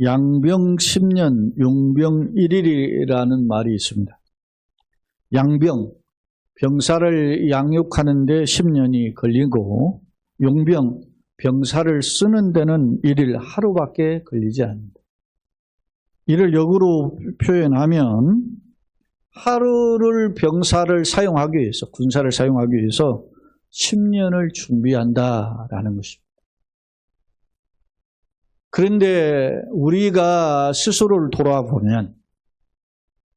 양병 10년, 용병 1일이라는 말이 있습니다. 양병, 병사를 양육하는 데 10년이 걸리고 용병, 병사를 쓰는 데는 1일 하루밖에 걸리지 않는다. 이를 역으로 표현하면 하루를 병사를 사용하기 위해서, 군사를 사용하기 위해서 10년을 준비한다라는 것입니다. 그런데 우리가 스스로를 돌아보면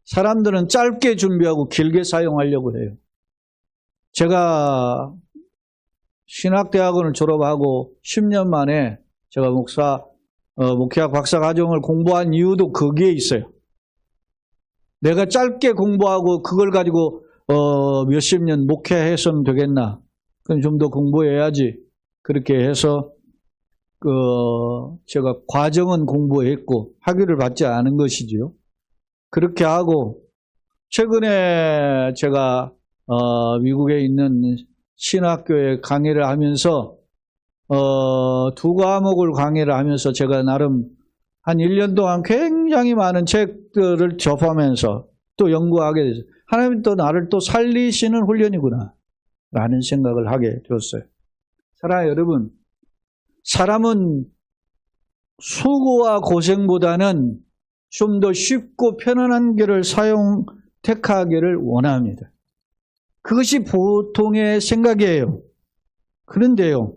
사람들은 짧게 준비하고 길게 사용하려고 해요. 제가 신학대학원을 졸업하고 10년 만에 제가 목회학 박사과정을 공부한 이유도 거기에 있어요. 내가 짧게 공부하고 그걸 가지고 몇십 년 목회해서는 되겠나? 그럼 좀 더 공부해야지. 그렇게 해서 제가 과정은 공부했고 학위를 받지 않은 것이지요. 그렇게 하고 최근에 제가 미국에 있는 신학교에 강의를 하면서 두 과목을 강의를 하면서 제가 나름 한 1년 동안 굉장히 많은 책들을 접하면서 또 연구하게 됐어요. 하나님이 또 나를 또 살리시는 훈련이구나 라는 생각을 하게 되었어요. 사랑하는 여러분, 사람은 수고와 고생보다는 좀 더 쉽고 편안한 길을 택하기를 원합니다. 그것이 보통의 생각이에요. 그런데요,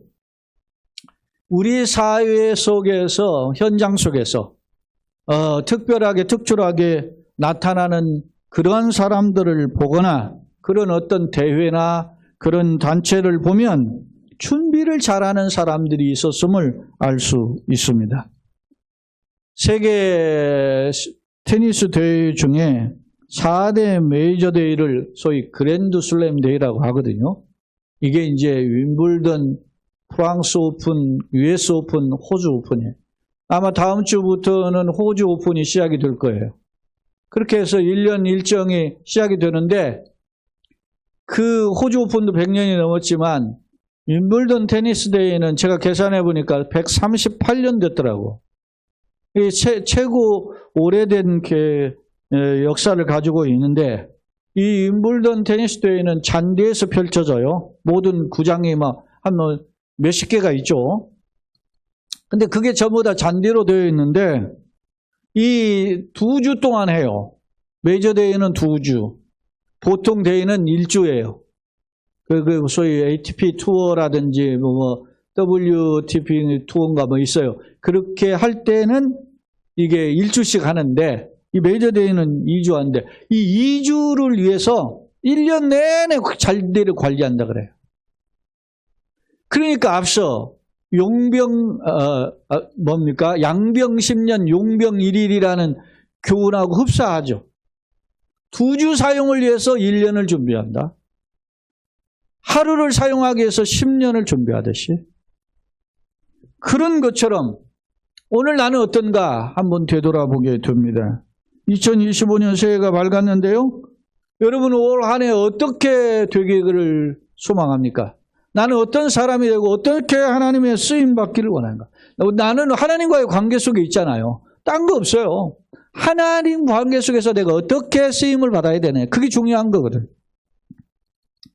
우리 사회 속에서, 현장 속에서 특별하게, 특출하게 나타나는 그러한 사람들을 보거나 그런 어떤 대회나 그런 단체를 보면 준비를 잘하는 사람들이 있었음을 알 수 있습니다. 세계 테니스 대회 중에 4대 메이저 대회를 소위 그랜드 슬램 대회라고 하거든요. 이게 이제 윈블던, 프랑스 오픈, US 오픈, 호주 오픈이에요. 아마 다음 주부터는 호주 오픈이 시작이 될 거예요. 그렇게 해서 1년 일정이 시작이 되는데 그 호주 오픈도 100년이 넘었지만 윈블던 테니스 대회는 제가 계산해 보니까 138년 됐더라고. 최고 오래된 역사를 가지고 있는데 이 윈블던 테니스 대회는 잔디에서 펼쳐져요. 모든 구장이 한 몇십 개가 있죠. 근데 그게 전부 다 잔디로 되어 있는데 이 2주 동안 해요. 메이저 대회는 2주, 보통 대회는 1주예요. 소위 ATP 투어라든지 WTP 투어인가 있어요. 그렇게 할 때는 이게 1주씩 하는데 이 메이저 대회는 2주 하는데 이 2주를 위해서 1년 내내 잔디를 관리한다 그래요. 그러니까 앞서 양병 10년 용병 1일이라는 교훈하고 흡사하죠. 2주 사용을 위해서 1년을 준비한다. 하루를 사용하기 위해서 10년을 준비하듯이 그런 것처럼 오늘 나는 어떤가 한번 되돌아보게 됩니다. 2025년 새해가 밝았는데요. 여러분 올 한 해 어떻게 되기를 소망합니까? 나는 어떤 사람이 되고 어떻게 하나님의 쓰임받기를 원하는가? 나는 하나님과의 관계 속에 있잖아요. 딴 거 없어요. 하나님 관계 속에서 내가 어떻게 쓰임을 받아야 되네. 그게 중요한 거거든.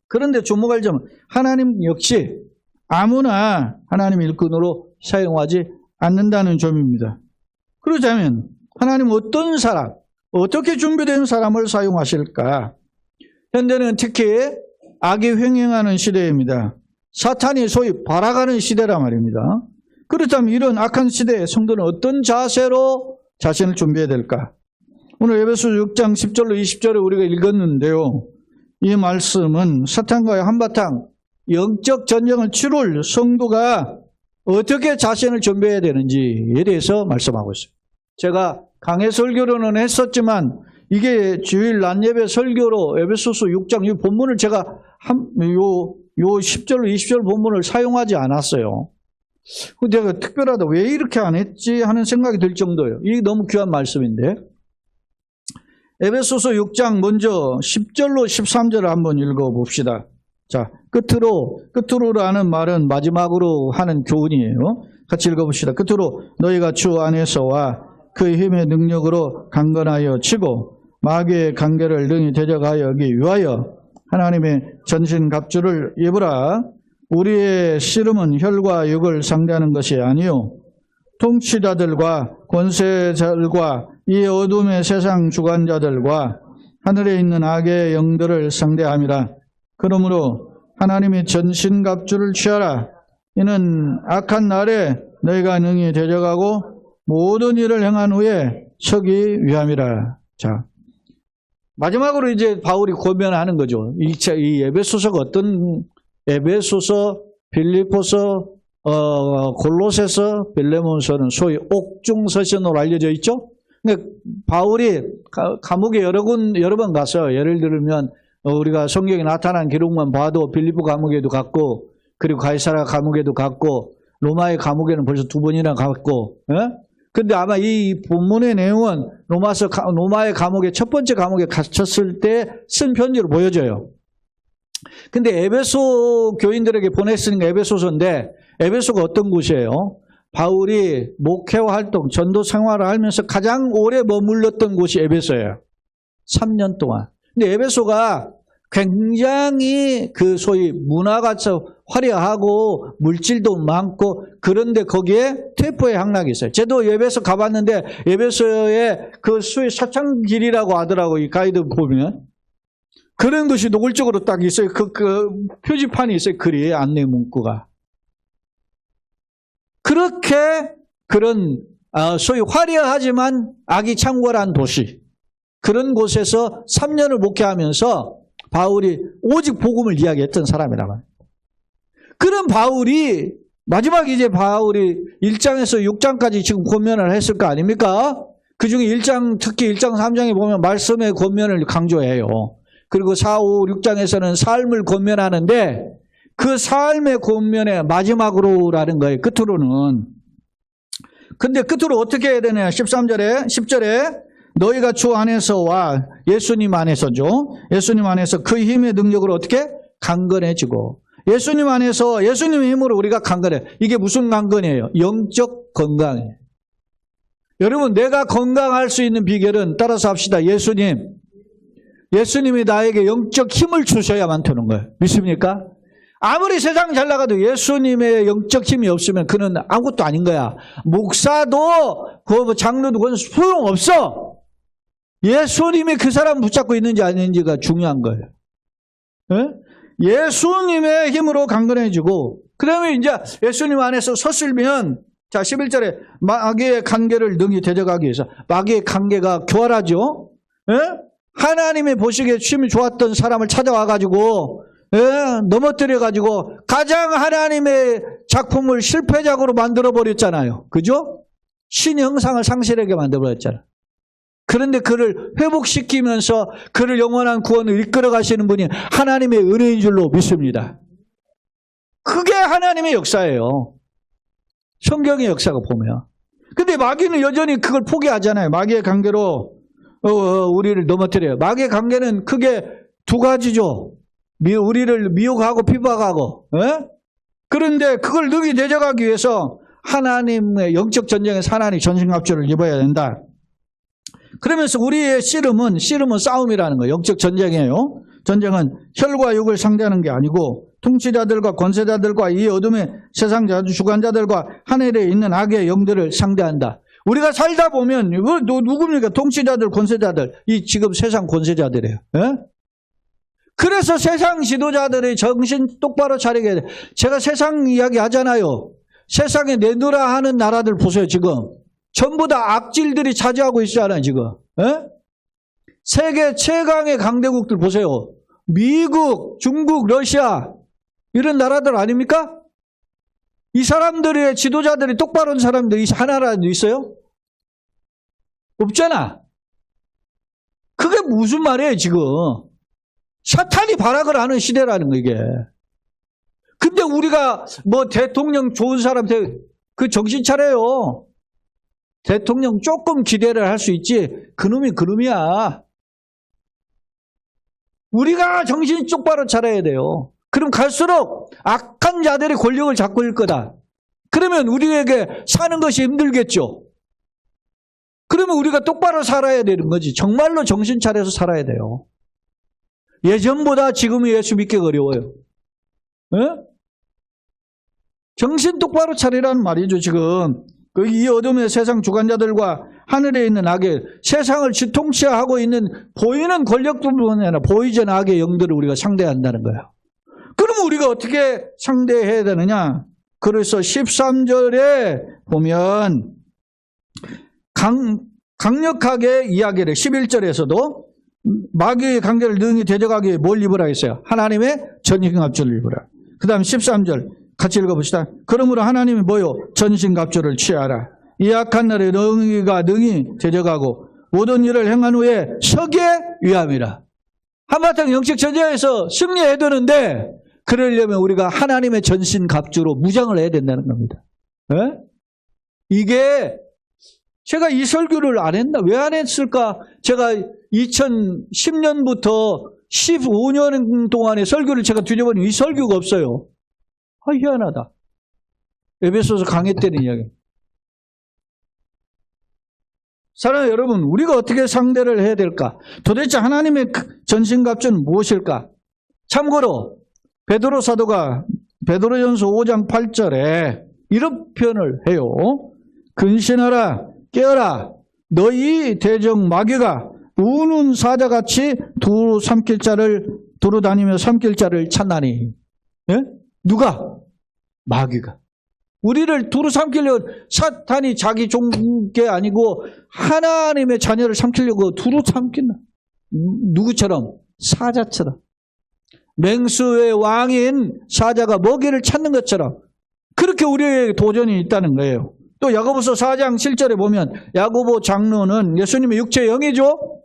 그런데 주목할 점은 하나님 역시 아무나 하나님 일꾼으로 사용하지 않는다는 점입니다. 그러자면 하나님 어떤 사람, 어떻게 준비된 사람을 사용하실까? 현대는 특히 악이 횡행하는 시대입니다. 사탄이 소위 발악하는 시대란 말입니다. 그렇다면 이런 악한 시대에 성도는 어떤 자세로 자신을 준비해야 될까? 오늘 에베소 6장 10절로 20절에 우리가 읽었는데요. 이 말씀은 사탄과의 한바탕 영적 전쟁을 치룰 성도가 어떻게 자신을 준비해야 되는지에 대해서 말씀하고 있어요. 제가 강해 설교로는 했었지만 이게 주일 낮예배 설교로 에베소서 6장 이 본문을 제가 요 10절로 20절 본문을 사용하지 않았어요. 내가 특별하다 왜 이렇게 안 했지 하는 생각이 들 정도예요. 이게 너무 귀한 말씀인데 에베소서 6장 먼저 10절로 13절을 한번 읽어봅시다. 자, 끝으로라는 말은 마지막으로 하는 교훈이에요. 같이 읽어봅시다. 끝으로 너희가 주 안에서와 그 힘의 능력으로 강건하여 치고 마귀의 관계를 능히 대적하기 위하여 하나님의 전신갑주를 입으라. 우리의 씨름은 혈과 육을 상대하는 것이 아니요 통치자들과 권세자들과 이 어둠의 세상 주관자들과 하늘에 있는 악의 영들을 상대함이라. 그러므로 하나님의 전신갑주를 취하라. 이는 악한 날에 너희가 능히 대적하고 모든 일을 행한 후에 서기 위함이라. 자, 마지막으로 이제 바울이 고면하는 거죠. 이 에베소서가 어떤, 에베소서, 빌립보서, 골로새서, 빌레몬서는 소위 옥중서신으로 알려져 있죠. 근데 바울이 감옥에 여러 번 가서, 예를 들면 우리가 성경에 나타난 기록만 봐도 빌립보 감옥에도 갔고, 그리고 가이사랴 감옥에도 갔고, 로마의 감옥에는 벌써 2번이나 갔고, 근데 아마 이 본문의 내용은 로마의 감옥에 첫 번째 감옥에 갇혔을 때 쓴 편지로 보여져요. 근데 에베소 교인들에게 보냈으니까 에베소서인데, 에베소가 어떤 곳이에요? 바울이 목회와 활동, 전도 생활을 하면서 가장 오래 머물렀던 곳이 에베소예요. 3년 동안. 근데 에베소가 굉장히 그 소위 문화가 화려하고 물질도 많고, 그런데 거기에 퇴포의 향락이 있어요. 저도 에베소 가봤는데 에베소에 그 소위 사창길이라고 하더라고요. 이 가이드 보면 그런 것이 노골적으로 딱 있어요. 그 표지판이 있어요. 글이, 안내 문구가. 그렇게 그런 소위 화려하지만 악이 창궐한 도시, 그런 곳에서 3년을 목회하면서 바울이 오직 복음을 이야기했던 사람이란 말이에요. 그런 바울이 마지막 이제 바울이 1장에서 6장까지 지금 권면을 했을 거 아닙니까? 그 중에 1장, 특히 1장 3장에 보면 말씀의 권면을 강조해요. 그리고 4, 5, 6장에서는 삶을 권면하는데 그 삶의 권면의 마지막으로라는 거예요. 끝으로는. 근데 끝으로 어떻게 해야 되냐? 13절에, 10절에 너희가 주 안에서와 예수님 안에서죠. 예수님 안에서 그 힘의 능력으로 어떻게? 강건해지고. 예수님 안에서 예수님의 힘으로 우리가 강건해. 이게 무슨 강건이에요? 영적 건강이에요. 여러분, 내가 건강할 수 있는 비결은 따라서 합시다. 예수님이 나에게 영적 힘을 주셔야만 되는 거예요. 믿습니까? 아무리 세상 잘 나가도 예수님의 영적 힘이 없으면 그는 아무것도 아닌 거야. 목사도 그 장로도 그건 소용없어. 예수님이 그 사람 붙잡고 있는지 아닌지가 중요한 거예요. 네? 예수님의 힘으로 강건해지고, 그러면 이제 예수님 안에서 섰으면, 자, 11절에 마귀의 관계를 능히 대적하기 위해서, 마귀의 관계가 교활하죠? 네? 하나님의 보시기에 취미 좋았던 사람을 찾아와가지고, 넘어뜨려가지고, 가장 하나님의 작품을 실패작으로 만들어버렸잖아요. 그죠? 신의 형상을 상실하게 만들어버렸잖아요. 그런데 그를 회복시키면서 그를 영원한 구원을 이끌어 가시는 분이 하나님의 은혜인 줄로 믿습니다. 그게 하나님의 역사예요. 성경의 역사가 보면. 근데 마귀는 여전히 그걸 포기하잖아요. 마귀의 관계로 우리를 넘어뜨려요. 마귀의 관계는 크게 두 가지죠. 우리를 미혹하고 비박하고. 그런데 그걸 능히 대적하기 위해서 하나님의 영적 전쟁에서 하나님의 전신갑주를 입어야 된다. 그러면서 우리의 씨름은 싸움이라는 거예요. 영적 전쟁이에요. 전쟁은 혈과 육을 상대하는 게 아니고 통치자들과 권세자들과 이 어둠의 세상 주관자들과 하늘에 있는 악의 영들을 상대한다. 우리가 살다 보면 누굽니까? 통치자들, 권세자들. 이 지금 세상 권세자들이에요. 그래서 세상 지도자들의 정신 똑바로 차리게 돼. 제가 세상 이야기 하잖아요. 세상에 내놓으라 하는 나라들 보세요. 지금 전부 다 악질들이 차지하고 있잖아요, 지금. 세계 최강의 강대국들 보세요. 미국, 중국, 러시아 이런 나라들 아닙니까? 이 사람들의 지도자들이 똑바로 한 사람들이 하나라도 있어요? 없잖아. 그게 무슨 말이에요, 지금. 사탄이 발악을 하는 시대라는 거, 이게. 근데 우리가 뭐 대통령 좋은 사람, 그 정신 차려요. 대통령 조금 기대를 할 수 있지, 그놈이 그놈이야. 우리가 정신 똑바로 차려야 돼요. 그럼 갈수록 악한 자들이 권력을 잡고 있을 거다. 그러면 우리에게 사는 것이 힘들겠죠. 그러면 우리가 똑바로 살아야 되는 거지. 정말로 정신 차려서 살아야 돼요. 예전보다 지금은 예수 믿기가 어려워요. 예? 정신 똑바로 차리라는 말이죠, 지금. 이 어둠의 세상 주관자들과 하늘에 있는 악의, 세상을 지통치하고 있는 보이는 권력뿐만 아니라 보이지 않는 악의 영들을 우리가 상대해야 한다는 거예요. 그럼 우리가 어떻게 상대해야 되느냐? 그래서 13절에 보면 강력하게 이야기를 11절에서도 마귀의 강제를 능히 대적하기 위해 뭘 입으라 했어요? 하나님의 전신갑주를 입으라. 그 다음 13절 같이 읽어봅시다. 그러므로 하나님이 뭐요? 전신갑주를 취하라. 이 악한 날에 너희가 능히 대적하고 모든 일을 행한 후에 서게 위함이라. 한바탕 영적 전쟁에서 승리해야 되는데 그러려면 우리가 하나님의 전신갑주로 무장을 해야 된다는 겁니다. 네? 이게 제가 이 설교를 안 했나? 왜 안 했을까? 제가 2010년부터 15년 동안의 설교를 제가 뒤져보니 이 설교가 없어요. 아, 희한하다. 에베소서 강의 때는 이야기. 사랑하는 여러분, 우리가 어떻게 상대를 해야 될까? 도대체 하나님의 전신갑주는 무엇일까? 참고로 베드로 사도가 베드로전서 5장 8절에 이런 표현을 해요. 근신하라, 깨어라. 너희 대적 마귀가 우는 사자같이 두루 다니며 삼킬 자를 찾나니. 예? 누가? 마귀가. 우리를 두루 삼키려고 사탄이 자기 종게 아니고 하나님의 자녀를 삼키려고 두루 삼킨다. 누구처럼? 사자처럼. 맹수의 왕인 사자가 먹이를 찾는 것처럼 그렇게 우리에게 도전이 있다는 거예요. 또 야고보서 4장 7절에 보면 야고보 장로는 예수님의 육체의 영이죠.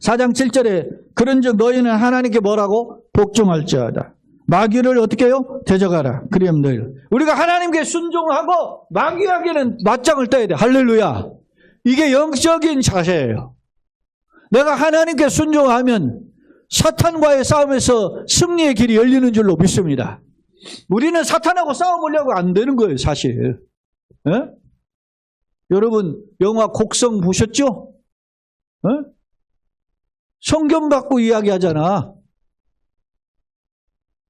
4장 7절에 그런즉 너희는 하나님께 뭐라고? 복종할지어다. 마귀를 어떻게 해요? 대적하라. 그리하면 너희를. 우리가 하나님께 순종하고 마귀에게는 맞짱을 떠야 돼. 할렐루야. 이게 영적인 자세예요. 내가 하나님께 순종하면 사탄과의 싸움에서 승리의 길이 열리는 줄로 믿습니다. 우리는 사탄하고 싸워보려고 안 되는 거예요, 사실. 에? 여러분 영화 곡성 보셨죠? 에? 성경 갖고 이야기하잖아.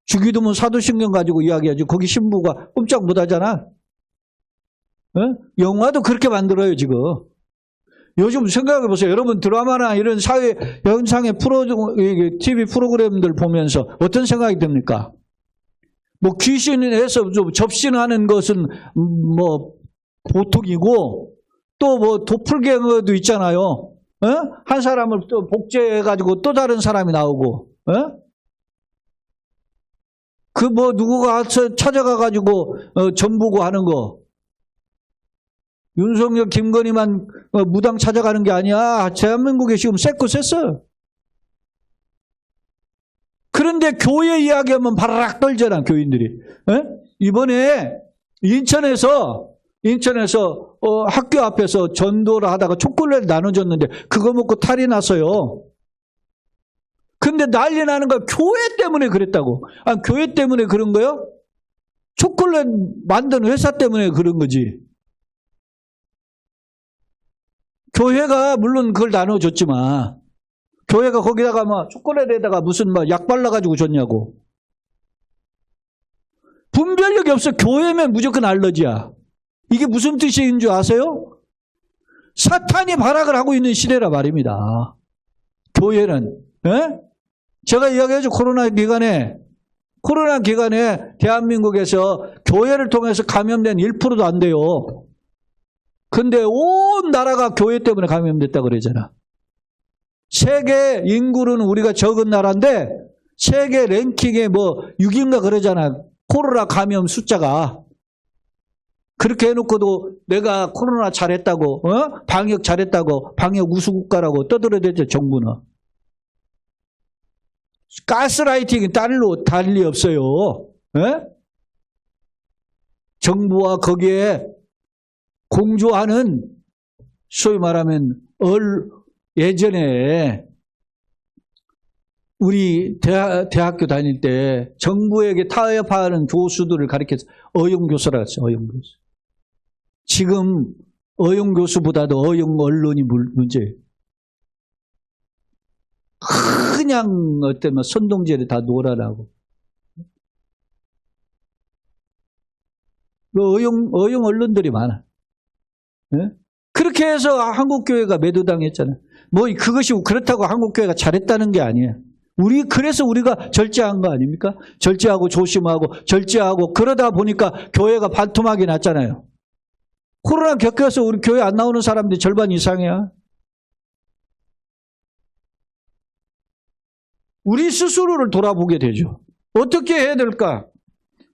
주기도문 사도신경 가지고 이야기하죠. 거기 신부가 꼼짝 못하잖아. 에? 영화도 그렇게 만들어요 지금. 요즘 생각해보세요. 여러분 드라마나 이런 사회 현상의 TV 프로그램들 보면서 어떤 생각이 듭니까? 뭐 귀신에서 좀 접신하는 것은 뭐 보통이고 또 뭐 도플갱어도 있잖아요. 에? 한 사람을 또 복제해가지고 또 다른 사람이 나오고, 그 뭐 누구가 찾아가가지고 전보고 하는 거. 윤석열, 김건희만 무당 찾아가는 게 아니야. 대한민국에 지금 쎄고 쎄어. 그런데 교회 이야기하면 바라락 떨잖아, 교인들이. 에? 이번에 인천에서 학교 앞에서 전도를 하다가 초콜릿 나눠줬는데 그거 먹고 탈이 났어요. 근데 난리 나는 거야. 교회 때문에 그랬다고. 아, 교회 때문에 그런 거요? 초콜릿 만든 회사 때문에 그런 거지. 교회가 물론 그걸 나눠줬지만 교회가 거기다가 막 초콜릿에다가 무슨 막 약 발라가지고 줬냐고. 분별력이 없어. 교회면 무조건 알러지야. 이게 무슨 뜻인 줄 아세요? 사탄이 발악을 하고 있는 시대라 말입니다. 교회는. 에? 제가 이야기하죠. 코로나 기간에 대한민국에서 교회를 통해서 감염된 1%도 안 돼요. 근데 온 나라가 교회 때문에 감염됐다 그러잖아. 세계 인구는 우리가 적은 나라인데 세계 랭킹에 뭐 6인가 그러잖아. 코로나 감염 숫자가. 그렇게 해놓고도 내가 코로나 잘했다고, 방역 잘했다고, 방역 우수국가라고 떠들어대죠, 정부는. 가스라이팅이 달리 없어요. 에? 정부와 거기에 공조하는, 소위 말하면, 예전에 우리 대학교 다닐 때 정부에게 타협하는 교수들을 가르쳐서 어용교수라 했어요, 어용교수. 지금 어용 교수보다도 어용 언론이 문제예요. 그냥 어떤 선동제를 다 놀아라고. 어용 언론들이 많아. 네? 그렇게 해서 한국교회가 매도당했잖아요. 뭐 그것이 그렇다고 한국교회가 잘했다는 게 아니에요. 그래서 우리가 절제한 거 아닙니까? 절제하고 조심하고 절제하고 그러다 보니까 교회가 반토막이 났잖아요. 코로나 겪어서 우리 교회 안 나오는 사람들이 절반 이상이야. 우리 스스로를 돌아보게 되죠. 어떻게 해야 될까?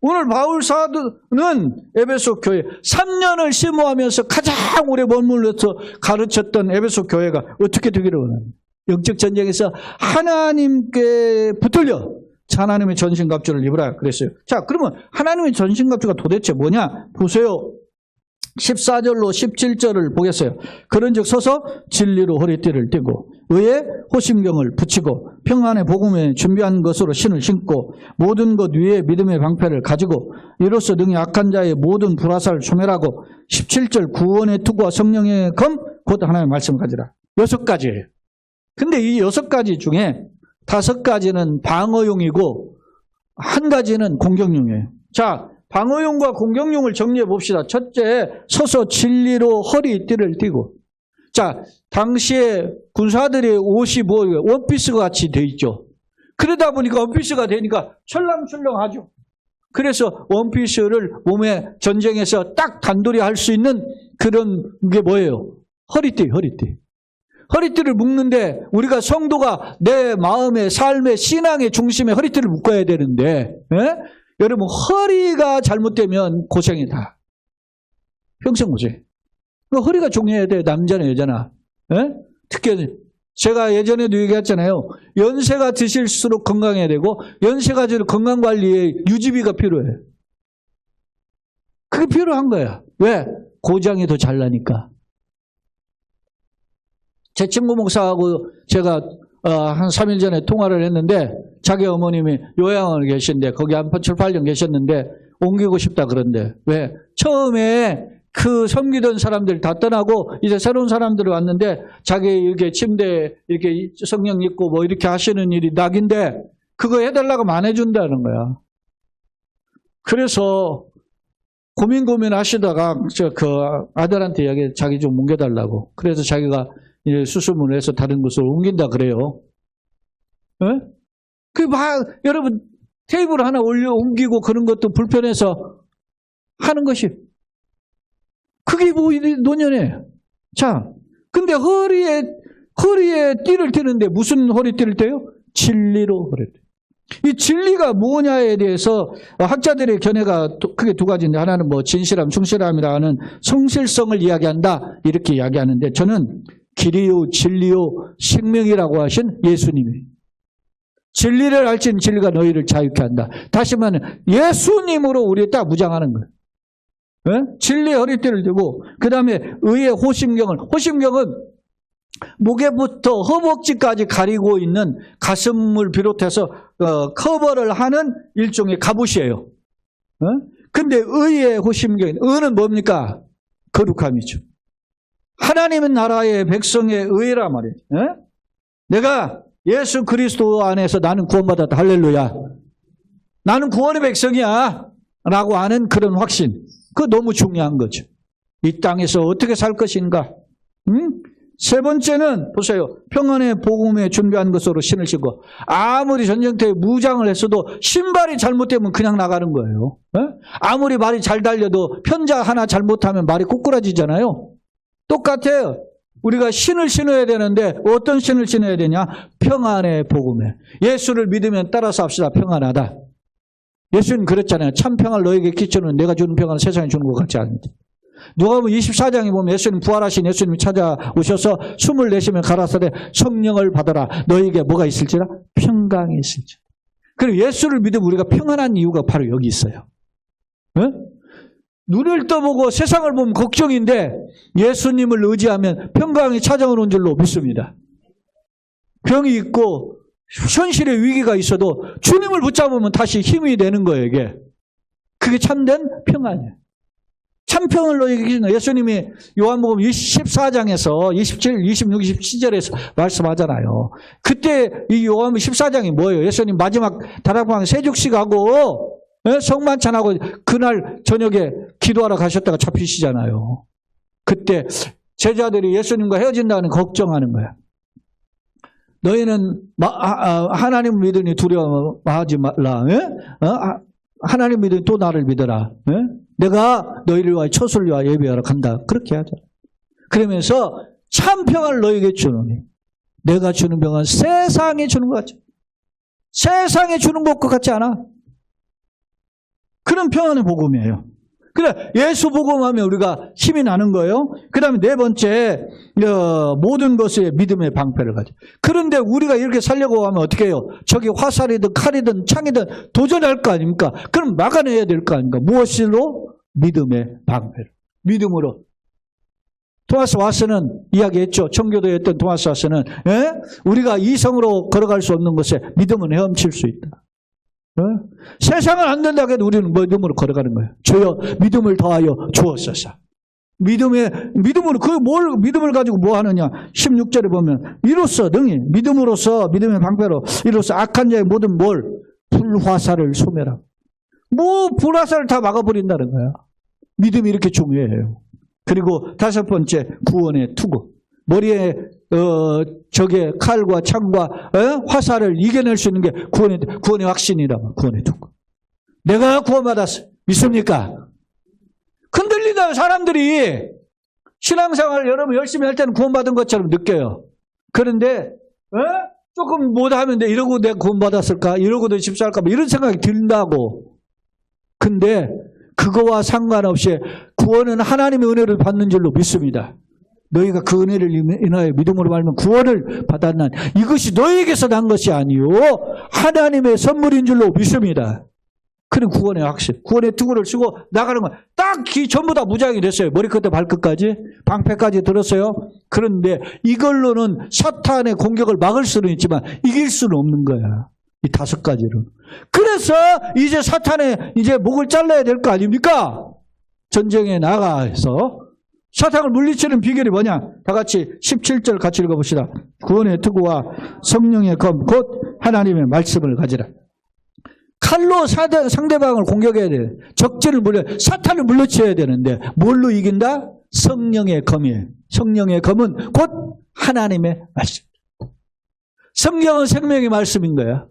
오늘 바울 사도는 에베소 교회 3년을 심호하면서 가장 오래 머물러서 가르쳤던 에베소 교회가 어떻게 되기를 원합니다. 영적 전쟁에서 하나님께 붙들려 하나님의 전신갑주를 입으라 그랬어요. 자, 그러면 하나님의 전신갑주가 도대체 뭐냐? 보세요. 14절로 17절을 보겠어요. 그런즉 서서 진리로 허리띠를 띠고 의의 호심경을 붙이고 평안의 복음에 준비한 것으로 신을 신고 모든 것 위에 믿음의 방패를 가지고 이로써 능히 악한 자의 모든 불화살을 소멸하고 17절 구원의 투구와 성령의 검 곧 하나님의 말씀을 가지라. 6가지예요. 근데 이 6가지 중에 5가지는 방어용이고 1가지는 공격용이에요. 자, 방어용과 공격용을 정리해 봅시다. 첫째, 서서 진리로 허리띠를 띠고. 자, 당시에 군사들의 옷이 뭐예요? 원피스 같이 돼 있죠. 그러다 보니까 원피스가 되니까 철렁철렁하죠. 그래서 원피스를 몸에 전쟁에서 딱 단돌이 할 수 있는 그런 게 뭐예요? 허리띠. 허리띠를 묶는데 우리가 성도가 내 마음의 삶의 신앙의 중심에 허리띠를 묶어야 되는데, 여러분 허리가 잘못되면 고생이다. 평생 고생. 허리가 중요해야 돼. 남자나 여자나. 특히 제가 예전에도 얘기했잖아요. 연세가 드실수록 건강해야 되고 연세가 들수록 건강관리에 유지비가 필요해. 그게 필요한 거야. 왜? 고장이 더 잘 나니까. 제 친구 목사하고 제가 한 3일 전에 통화를 했는데 자기 어머님이 요양원에 계신데 거기 한 7, 8년 계셨는데 옮기고 싶다 그런데 왜? 처음에 그 섬기던 사람들 다 떠나고 이제 새로운 사람들이 왔는데 자기 이렇게 침대에 이렇게 성령 읽고 뭐 이렇게 하시는 일이 낙인데 그거 해달라고 하면 안 해준다는 거야. 그래서 고민 하시다가 그 아들한테 이야기 자기 좀 옮겨달라고. 그래서 자기가 수술문을 해서 다른 곳으로 옮긴다 그래요. 여러분 테이블 하나 옮기고 그런 것도 불편해서 하는 것이 그게 뭐 노년에. 자, 근데 허리에 띠를 띠는데 무슨 허리띠를 떼요? 진리로 허리띠. 이 진리가 뭐냐에 대해서 학자들의 견해가 크게 2가지인데 하나는 뭐 진실함, 충실함이라는 성실성을 이야기한다 이렇게 이야기하는데 저는 길이요 진리요 생명이라고 하신 예수님이 진리를 알지는 진리가 너희를 자유케 한다. 다시 말하면 예수님으로 우리 딱 무장하는 거예요. 진리의 허리띠를 들고 그 다음에 의의 호심경은 목에부터 허벅지까지 가리고 있는 가슴을 비롯해서 커버를 하는 일종의 갑옷이에요. 근데 의의 호심경, 의는 뭡니까? 거룩함이죠. 하나님의 나라의 백성의 의라 말이에요. 내가 예수 그리스도 안에서 나는 구원받았다. 할렐루야. 나는 구원의 백성이야. 라고 하는 그런 확신. 그거 너무 중요한 거죠. 이 땅에서 어떻게 살 것인가. 세 번째는 보세요. 평안의 복음에 준비한 것으로 신을 신고 아무리 전쟁터에 무장을 했어도 신발이 잘못되면 그냥 나가는 거예요. 아무리 말이 잘 달려도 편자 하나 잘못하면 말이 꼬꾸라지잖아요. 똑같아요. 우리가 신을 신어야 되는데 어떤 신을 신어야 되냐? 평안의 복음에. 예수를 믿으면 따라서 합시다. 평안하다. 예수님 그랬잖아요. 참 평안을 너에게 끼치는 내가 주는 평안을 세상에 주는 것 같지 않은데. 누가복음 24장에 보면 예수님 부활하신 예수님이 찾아오셔서 숨을 내쉬며 가라사대 성령을 받아라. 너에게 뭐가 있을지라? 평강이 있을지라. 그리고 예수를 믿으면 우리가 평안한 이유가 바로 여기 있어요. 눈을 떠보고 세상을 보면 걱정인데 예수님을 의지하면 평강이 찾아오는 줄로 믿습니다. 병이 있고 현실의 위기가 있어도 주님을 붙잡으면 다시 힘이 되는 거예요. 이게. 그게 참된 평안이에요. 참평을 너희에게 주시는 예수님이 요한복음 14장에서 27, 26, 27절에서 말씀하잖아요. 그때 이 요한복음 14장이 뭐예요? 예수님 마지막 다락방 세죽식하고 성만찬하고 그날 저녁에 기도하러 가셨다가 잡히시잖아요. 그때 제자들이 예수님과 헤어진다는 걱정하는 거야. 너희는 하나님 믿으니 두려워하지 말라. 하나님 믿으니 또 나를 믿어라. 내가 너희를 위하여 처소를 위하여 예배하러 간다. 그렇게 하자. 그러면서 참 평안을 너희에게 주노니 내가 주는 평안은 세상에 주는 것 같지. 세상에 주는 것과 같지 않아. 그런 평안의 복음이에요. 그래, 예수 복음하면 우리가 힘이 나는 거예요. 그 다음에 네 번째, 모든 것에 믿음의 방패를 가져. 그런데 우리가 이렇게 살려고 하면 어떻게 해요? 저기 화살이든 칼이든 창이든 도전할 거 아닙니까? 그럼 막아내야 될 거 아닙니까? 무엇으로? 믿음의 방패를. 믿음으로. 토마스 와스는 이야기했죠. 청교도에 했던 토마스 와스는 우리가 이성으로 걸어갈 수 없는 것에 믿음은 헤엄칠 수 있다. 세상은 안 된다고 해도 우리는 믿음으로 걸어가는 거예요. 주여 믿음을 더하여 주옵소서. 믿음으로 믿음을 가지고 뭐 하느냐? 16절에 보면 이로써 능히 믿음으로써 믿음의 방패로 이로써 악한 자의 모든 불화살을 소멸하고 불화살을 다 막아버린다는 거야. 믿음이 이렇게 중요해요. 그리고 다섯 번째 구원의 투구. 머리에 저게 칼과 창과 화살을 이겨낼 수 있는 게 구원의 확신이라고. 구원의 투구. 내가 구원받았어. 믿습니까? 흔들리다 사람들이 신앙생활 여러분 열심히 할 때는 구원받은 것처럼 느껴요. 그런데 조금 못하면 이러고 내가 구원받았을까? 이러고도 집사할까? 이런 생각이 든다고. 근데 그거와 상관없이 구원은 하나님의 은혜를 받는 줄로 믿습니다. 너희가 그 은혜를 인하여 믿음으로 말면 구원을 받았나. 이것이 너희에게서 난 것이 아니요 하나님의 선물인 줄로 믿습니다. 그런 구원의 확신, 구원의 투구를 쓰고 나가는 건 딱히 전부 다 무장이 됐어요. 머리끝에 발끝까지, 방패까지 들었어요. 그런데 이걸로는 사탄의 공격을 막을 수는 있지만 이길 수는 없는 거야. 이 다섯 가지로. 그래서 이제 사탄의 목을 잘라야 될 거 아닙니까? 전쟁에 나가서 사탄을 물리치는 비결이 뭐냐? 다 같이 17절 같이 읽어봅시다. 구원의 투구와 성령의 검, 곧 하나님의 말씀을 가지라. 칼로 상대방을 공격해야 돼. 적진을 사탄을 물리쳐야 되는데 뭘로 이긴다? 성령의 검이에요. 성령의 검은 곧 하나님의 말씀. 성경은 생명의 말씀인 거야.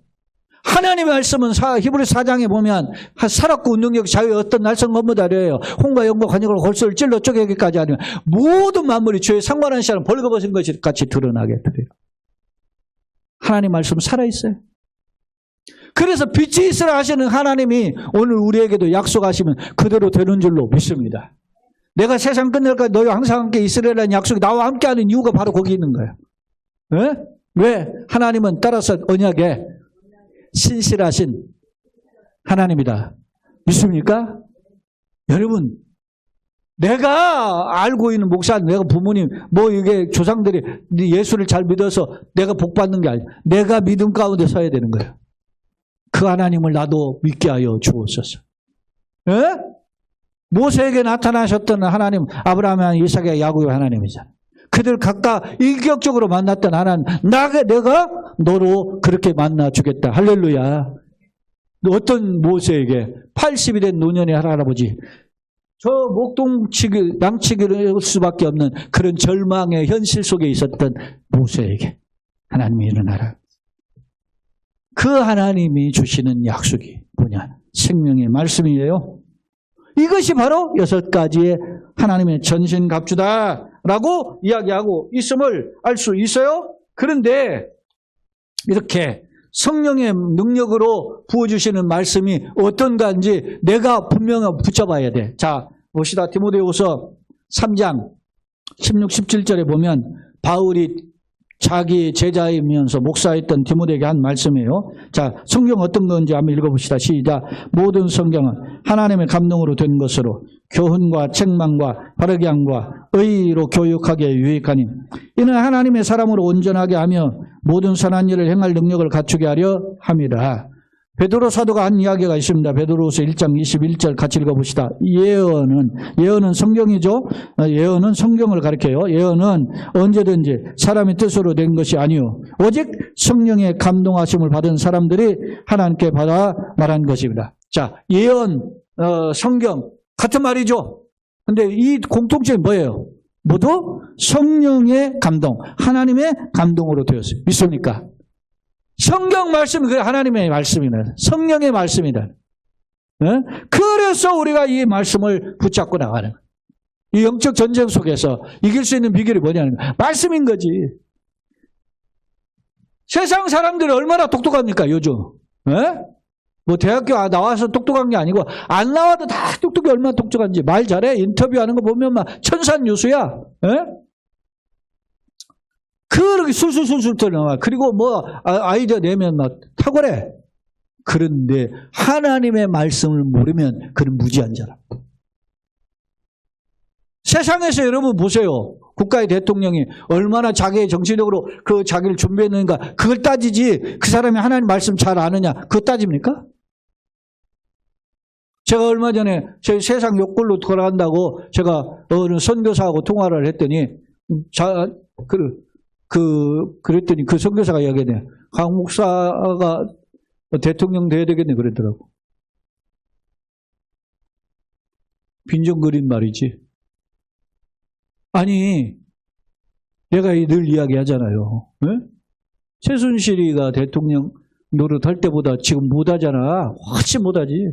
하나님의 말씀은 히브리 4장에 보면 살았고 운동력 자유의 어떤 날선 건무다래요. 홍과 영과 관역으로 골수를 찔러 쪼개기까지 하면 모든 만물이 죄에 상관한 시간은 벌거벗은 것이 같이 드러나게 돼요. 하나님 말씀은 살아있어요. 그래서 빛이 있으라 하시는 하나님이 오늘 우리에게도 약속하시면 그대로 되는 줄로 믿습니다. 내가 세상 끝날까지 너희와 항상 함께 있으리라는 약속이 나와 함께하는 이유가 바로 거기 있는 거예요. 왜? 하나님은 따라서 언약에 신실하신 하나님이다. 믿습니까? 여러분, 내가 알고 있는 목사, 내가 부모님, 이게 조상들이 예수를 잘 믿어서 내가 복 받는 게 아니야. 내가 믿음 가운데 서야 되는 거예요. 그 하나님을 나도 믿게 하여 주옵소서. 모세에게 나타나셨던 하나님, 아브라함, 이삭의 야곱의 하나님이잖아. 그들 각각 인격적으로 만났던 하나님, 내가 너로 그렇게 만나주겠다. 할렐루야. 어떤 모세에게 80이 된 노년의 할아버지, 저 목동치기, 양치기를 할 수밖에 없는 그런 절망의 현실 속에 있었던 모세에게 하나님이 일어나라. 그 하나님이 주시는 약속이 뭐냐? 생명의 말씀이에요. 이것이 바로 6가지의 하나님의 전신갑주다라고 이야기하고 있음을 알 수 있어요. 그런데 이렇게 성령의 능력으로 부어주시는 말씀이 어떤가인지 내가 분명하게 붙여봐야 돼. 자, 봅시다. 디모데후서 3장 16, 17절에 보면 바울이 자기 제자이면서 목사했던 디모데에게 한 말씀이에요. 자, 성경 어떤 건지 한번 읽어봅시다. 시작. 모든 성경은 하나님의 감동으로 된 것으로 교훈과 책망과 바르게 함과 의로 교육하기에 유익하니 이는 하나님의 사람으로 온전하게 하며 모든 선한 일을 행할 능력을 갖추게 하려 함이라. 베드로 사도가 한 이야기가 있습니다. 베드로후서 1장 21절 같이 읽어봅시다. 예언은 성경이죠. 예언은 성경을 가리켜요. 예언은 언제든지 사람의 뜻으로 된 것이 아니요 오직 성령의 감동하심을 받은 사람들이 하나님께 받아 말한 것입니다. 자, 예언, 성경 같은 말이죠. 근데 이 공통점이 뭐예요? 모두 성령의 감동, 하나님의 감동으로 되었어요. 믿습니까? 성경 말씀은 그 하나님의 말씀이다. 성령의 말씀이다. 그래서 우리가 이 말씀을 붙잡고 나가는 거예요. 이 영적 전쟁 속에서 이길 수 있는 비결이 뭐냐는 거예요. 말씀인 거지. 세상 사람들이 얼마나 똑똑합니까 요즘? 뭐 대학교 나와서 똑똑한 게 아니고 안 나와도 다 똑똑히 얼마나 똑똑한지 말 잘해. 인터뷰하는 거 보면 막 천산유수야. 그렇게 술술술술 나와. 그리고 뭐 아이디어 내면 막 탁월해. 그런데 하나님의 말씀을 모르면 그는 무지한 자라. 세상에서 여러분 보세요. 국가의 대통령이 얼마나 자기의 정치적으로 그 자기를 준비했는가 그걸 따지지 그 사람이 하나님 말씀 잘 아느냐 그거 따집니까? 제가 얼마 전에 제 세상 욕걸로 돌아간다고 제가 어느 선교사하고 통화를 했더니 그랬더니 그 선교사가 이야기하네. 강 목사가 대통령 돼야 되겠네 그러더라고. 빈정거린 말이지. 아니 내가 늘 이야기하잖아요. 최순실이가 대통령 노릇할 때보다 지금 못하잖아. 훨씬 못하지.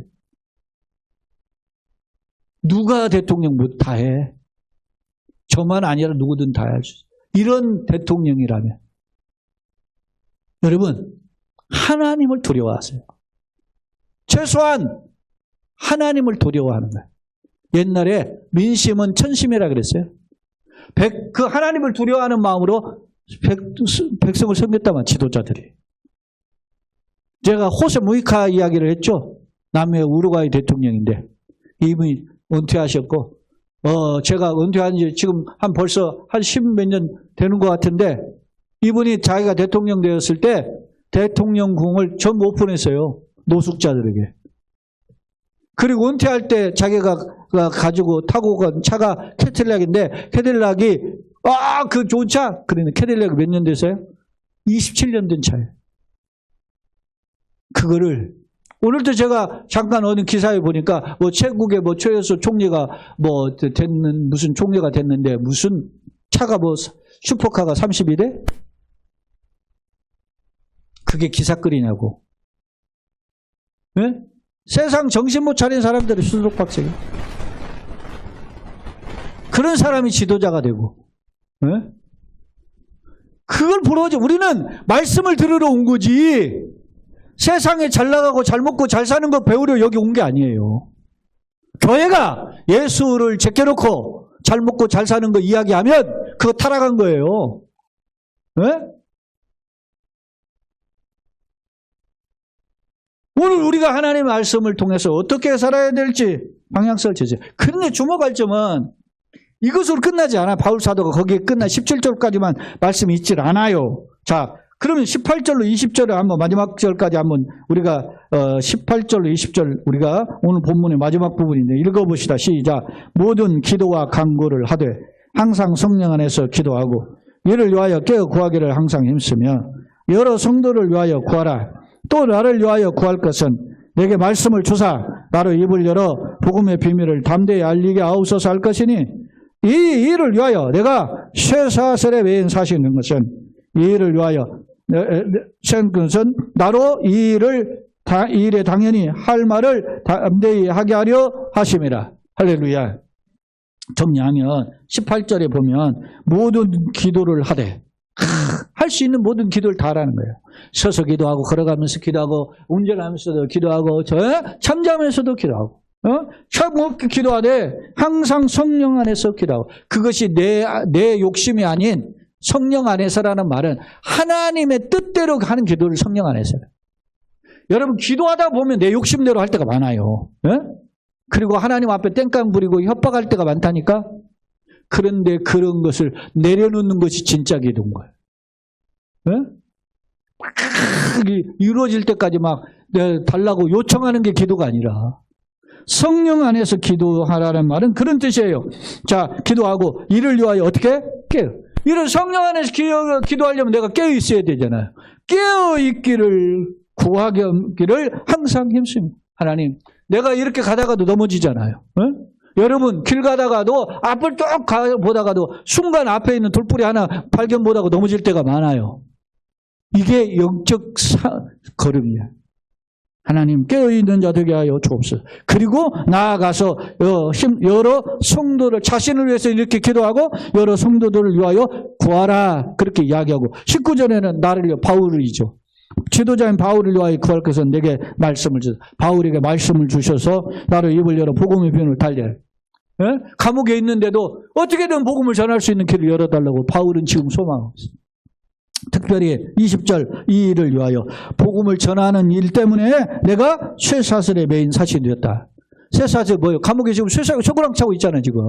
누가 대통령 다 해. 저만 아니라 누구든 다 할 수 있어. 이런 대통령이라면 여러분 하나님을 두려워하세요. 최소한 하나님을 두려워하는 거예요. 옛날에 민심은 천심이라 그랬어요. 그 하나님을 두려워하는 마음으로 백성을 섬겼다만 지도자들이. 제가 호세 무이카 이야기를 했죠. 남미 우루과이 대통령인데 이분이 은퇴하셨고 제가 은퇴한 지 지금 벌써 한 10몇 년 되는 것 같은데 이분이 자기가 대통령 되었을 때 대통령궁을 전부 오픈했어요. 노숙자들에게. 그리고 은퇴할 때 자기가 가지고 타고 간 차가 캐딜락인데 캐딜락이 그 좋은 차? 그러는 캐딜락이 몇 년 됐어요? 27년 된 차예요. 그거를 오늘도 제가 잠깐 어느 기사에 보니까 뭐 최국의 뭐 최여수 총리가 뭐 됐는 무슨 총리가 됐는데 무슨 차가 뭐 슈퍼카가 32대? 그게 기사거리냐고. 네? 세상 정신 못 차린 사람들이 수석박사예요. 그런 사람이 지도자가 되고. 네? 그걸 부러워져. 우리는 말씀을 들으러 온 거지. 세상에 잘 나가고 잘 먹고 잘 사는 거 배우려 여기 온 게 아니에요. 교회가 예수를 제껴놓고 잘 먹고 잘 사는 거 이야기하면 그거 타락한 거예요. 네? 오늘 우리가 하나님의 말씀을 통해서 어떻게 살아야 될지 방향성을 제시해요. 그런데 주목할 점은 이것으로 끝나지 않아. 바울 사도가 거기에 끝나 17절까지만 말씀이 있질 않아요. 자, 그러면 18절로 20절에 한번 마지막 절까지 한번 우리가 18절로 20절 우리가 오늘 본문의 마지막 부분인데 읽어봅시다. 시작. 모든 기도와 간구를 하되 항상 성령 안에서 기도하고 이를 위하여 깨어 구하기를 항상 힘쓰며 여러 성도를 위하여 구하라. 또 나를 위하여 구할 것은 내게 말씀을 주사 나로 입을 열어 복음의 비밀을 담대히 알리게 하옵소서 할 것이니 이 일을 위하여 내가 쇠사슬에 매인 사시 있는 것은 이 일을 위하여 것은 나로 이 일에 당연히 할 말을 담대히 하게 하려 하심이라. 할렐루야. 정리하면 18절에 보면 모든 기도를 하되 할 수 있는 모든 기도를 다 하라는 거예요. 서서 기도하고 걸어가면서 기도하고 운전하면서도 기도하고 잠자면서도 기도하고 기도하되 항상 성령 안에서 기도하고 그것이 내 욕심이 아닌 성령 안에서라는 말은 하나님의 뜻대로 하는 기도를 성령 안에서. 여러분 기도하다 보면 내 욕심대로 할 때가 많아요. 그리고 하나님 앞에 땡깡 부리고 협박할 때가 많다니까. 그런데 그런 것을 내려놓는 것이 진짜 기도인 거예요. 막 이루어질 때까지 막 달라고 요청하는 게 기도가 아니라 성령 안에서 기도하라는 말은 그런 뜻이에요. 자, 기도하고 이를 위하여 어떻게? 깨어. 이런 성령 안에서 기도하려면 내가 깨어 있어야 되잖아요. 깨어 있기를 구하기를 항상 힘씁니다. 하나님, 내가 이렇게 가다가도 넘어지잖아요. 여러분 길 가다가도 앞을 쭉 보다가도 순간 앞에 있는 돌뿌리 하나 발견 못하고 넘어질 때가 많아요. 이게 영적 걸음이야. 하나님 깨어있는 자 되게 하여 주옵소서. 그리고 나아가서 여러 성도를 자신을 위해서 이렇게 기도하고 여러 성도들을 위하여 구하라 그렇게 이야기하고 19절에는 나를 위하여 바울이죠. 지도자인 바울을 위하여 구할 것은 내게 말씀을 주셔서 바울에게 말씀을 주셔서 나를 입을 열어 복음의 변을 달려. 감옥에 있는데도 어떻게든 복음을 전할 수 있는 길을 열어달라고 바울은 지금 소망하고 있습니다. 특별히 20절 이 일을 위하여 복음을 전하는 일 때문에 내가 쇠사슬에 매인 사신이 되었다. 쇠사슬 뭐예요? 감옥에 지금 쇠고랑 차고 있잖아요. 지금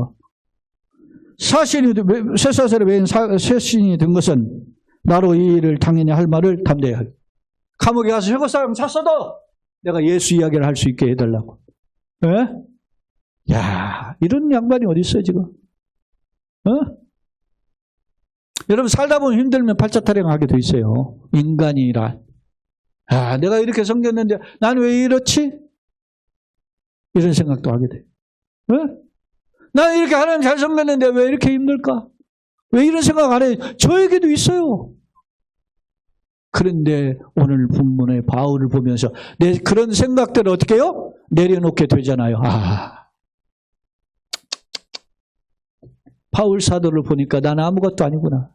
쇠사슬에 매인 쇠신이 된 것은 나로 이 일을 당연히 할 말을 담대히 하기. 감옥에 가서 쇠고랑 찼어도 내가 예수 이야기를 할 수 있게 해달라고. 야, 이런 양반이 어디 있어요 지금? 여러분 살다 보면 힘들면 팔자 타령하게 돼 있어요. 인간이라. 아, 내가 이렇게 섬겼는데 난 왜 이렇지? 이런 생각도 하게 돼. 난 이렇게 하나님 잘 섬겼는데 왜 이렇게 힘들까? 왜 이런 생각 안 해? 저에게도 있어요. 그런데 오늘 본문의 바울을 보면서 내 그런 생각들을 어떻게 해요? 내려놓게 되잖아요. 바울 사도를 보니까 나는 아무것도 아니구나.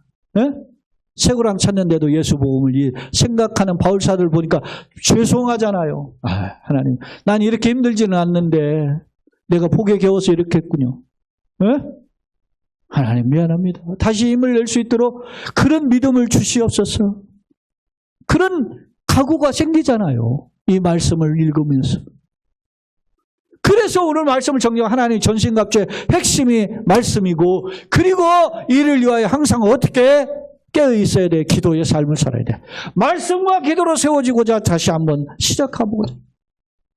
쇠고랑 찾는데도 예수 복음을 생각하는 바울 사도를 보니까 죄송하잖아요. 하나님, 난 이렇게 힘들지는 않는데 내가 복에 겨워서 이렇게 했군요. 하나님 미안합니다. 다시 힘을 낼 수 있도록 그런 믿음을 주시옵소서. 그런 각오가 생기잖아요. 이 말씀을 읽으면서. 그래서 오늘 말씀을 정리하면 하나님 전신갑주의 핵심이 말씀이고 그리고 이를 위하여 항상 어떻게 깨어있어야 돼. 기도의 삶을 살아야 돼. 말씀과 기도로 세워지고자 다시 한번 시작해보고자.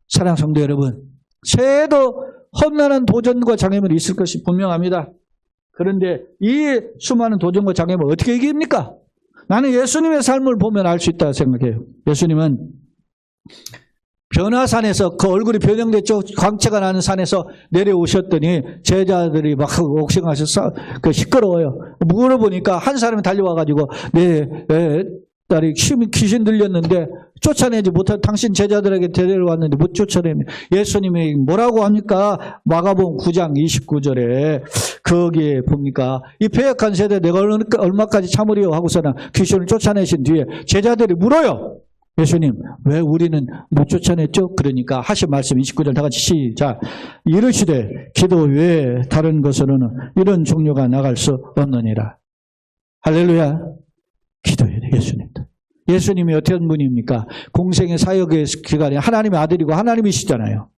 사랑하는 성도 여러분, 새해에도 험난한 도전과 장애물이 있을 것이 분명합니다. 그런데 이 수많은 도전과 장애물을 어떻게 이깁니까? 나는 예수님의 삶을 보면 알 수 있다고 생각해요. 예수님은 변화산에서 그 얼굴이 변형됐죠. 광채가 나는 산에서 내려오셨더니 제자들이 막 옥생하셔서 시끄러워요. 물어보니까 한 사람이 달려와가지고 내 딸이 귀신 들렸는데 쫓아내지 못한 당신 제자들에게 데려왔는데 못 쫓아냅니다. 예수님이 뭐라고 합니까? 마가복음 9장 29절에 거기에 봅니까? 이 패역한 세대 내가 얼마까지 참으리요 하고서는 귀신을 쫓아내신 뒤에 제자들이 물어요. 예수님, 왜 우리는 못 쫓아냈죠? 그러니까 하신 말씀 29절 다 같이 시작. 이르시되 기도 외에 다른 것으로는 이런 종류가 나갈 수 없느니라. 할렐루야. 기도해야 돼, 예수님도. 예수님이 어떤 분입니까? 공생의 사역의 기간에 하나님의 아들이고 하나님이시잖아요.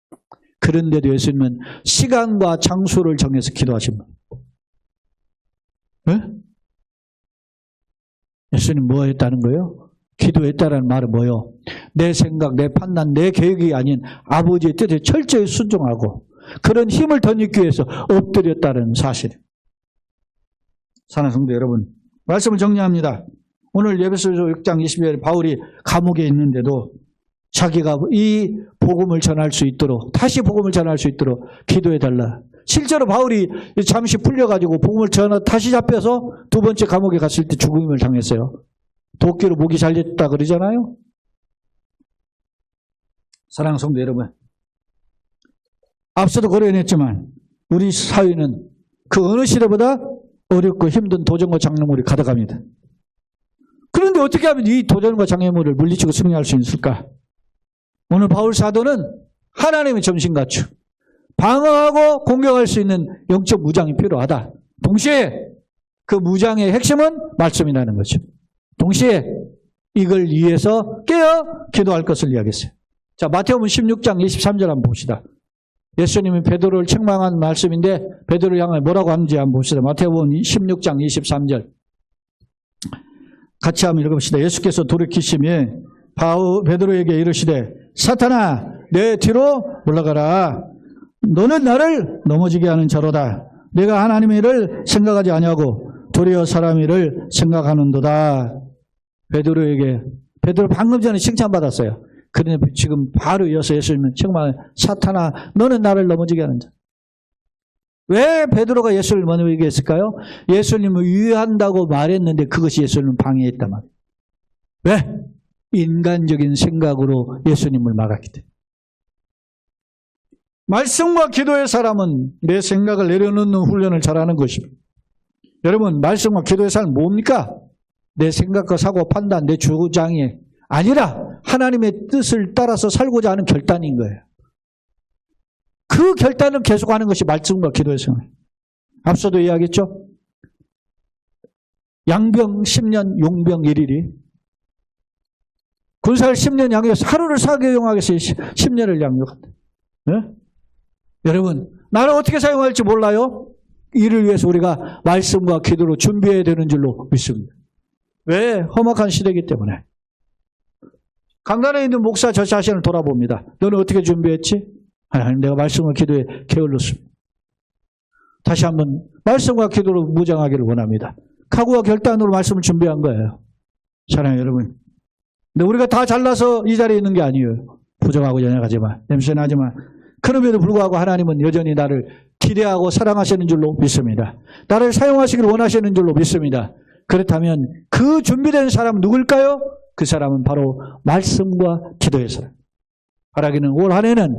그런데도 예수님은 시간과 장소를 정해서 기도하신 분. 예수님 뭐 했다는 거예요? 기도했다라는 말은 뭐예요? 내 생각, 내 판단, 내 계획이 아닌 아버지의 뜻에 철저히 순종하고 그런 힘을 덧입기 위해서 엎드렸다는 사실. 사랑하는 성도 여러분, 말씀을 정리합니다. 오늘 에베소서 6장 20절에 바울이 감옥에 있는데도 자기가 이 복음을 전할 수 있도록 다시 복음을 전할 수 있도록 기도해달라. 실제로 바울이 잠시 풀려가지고 복음을 전하 다시 잡혀서 두 번째 감옥에 갔을 때 죽음을 당했어요. 도끼로 목이 잘렸다 그러잖아요. 사랑하는 성도 여러분, 앞서도 거론했지만 우리 사회는 그 어느 시대보다 어렵고 힘든 도전과 장애물이 가득합니다. 그런데 어떻게 하면 이 도전과 장애물을 물리치고 승리할 수 있을까? 오늘 바울 사도는 하나님의 전신갑주, 방어하고 공격할 수 있는 영적 무장이 필요하다. 동시에 그 무장의 핵심은 말씀이라는 거죠. 동시에 이걸 위해서 깨어 기도할 것을 이야기했어요. 자, 마태복음 16장 23절 한번 봅시다. 예수님이 베드로를 책망한 말씀인데 베드로를 향해 뭐라고 하는지 한번 봅시다. 마태복음 16장 23절 같이 한번 읽어봅시다. 예수께서 돌이키시며 베드로에게 이르시되 사탄아 내 뒤로 물러가라. 너는 나를 넘어지게 하는 자로다. 내가 하나님의 일을 생각하지 아니하고 도리어 사람 일을 생각하는도다. 베드로 방금 전에 칭찬받았어요. 그런데 지금 바로 이어서 예수님은 정말 사탄아 너는 나를 넘어지게 하는 자. 왜 베드로가 예수를 넘어지게 했을까요? 예수님을 위한다고 말했는데 그것이 예수님을 방해했단 말이에요. 왜? 인간적인 생각으로 예수님을 막았기 때문에. 말씀과 기도의 사람은 내 생각을 내려놓는 훈련을 잘하는 것입니다. 여러분, 말씀과 기도의 사람은 뭡니까? 내 생각과 사고, 판단, 내 주장이 아니라 하나님의 뜻을 따라서 살고자 하는 결단인 거예요. 그 결단을 계속하는 것이 말씀과 기도의 사람이에요. 앞서도 이야기했죠? 양병 10년, 용병 1일이 군사를 10년 양육해서 하루를 사교용하기 위해서 10년을 양육한다. 네? 여러분, 나를 어떻게 사용할지 몰라요? 이를 위해서 우리가 말씀과 기도로 준비해야 되는 줄로 믿습니다. 왜? 험악한 시대이기 때문에. 강단에 있는 목사 저 자신을 돌아봅니다. 너는 어떻게 준비했지? 하나님, 내가 말씀과 기도에 게을렀습니다. 다시 한번 말씀과 기도로 무장하기를 원합니다. 각오와 결단으로 말씀을 준비한 거예요. 사랑해요, 여러분. 근데 우리가 다 잘나서 이 자리에 있는 게 아니에요. 부정하고 연약하지만, 냄새나지만. 그럼에도 불구하고 하나님은 여전히 나를 기대하고 사랑하시는 줄로 믿습니다. 나를 사용하시기를 원하시는 줄로 믿습니다. 그렇다면 그 준비된 사람은 누굴까요? 그 사람은 바로 말씀과 기도의 사람. 바라기는 올 한 해는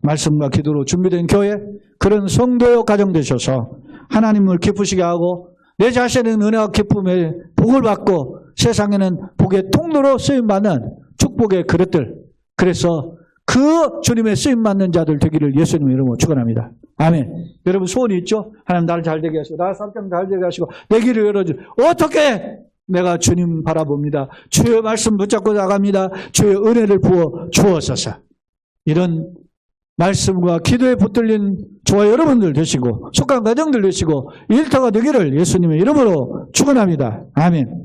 말씀과 기도로 준비된 교회, 그런 성도요 가정 되셔서 하나님을 기쁘시게 하고 내 자신은 은혜와 기쁨의 복을 받고 세상에는 복의 통로로 쓰임받는 축복의 그릇들, 그래서 그 주님의 쓰임받는 자들 되기를 예수님의 이름으로 축원합니다. 아멘. 여러분 소원이 있죠? 하나님 나를 잘되게 하시고 나를 성경 잘되게 하시고 내 길을 열어주고 어떻게 내가 주님 바라봅니다. 주의 말씀 붙잡고 나갑니다. 주의 은혜를 부어 주옵소서. 이런 말씀과 기도에 붙들린 저와 여러분들 되시고 속한 가정들 되시고 일터가 되기를 예수님의 이름으로 축원합니다. 아멘.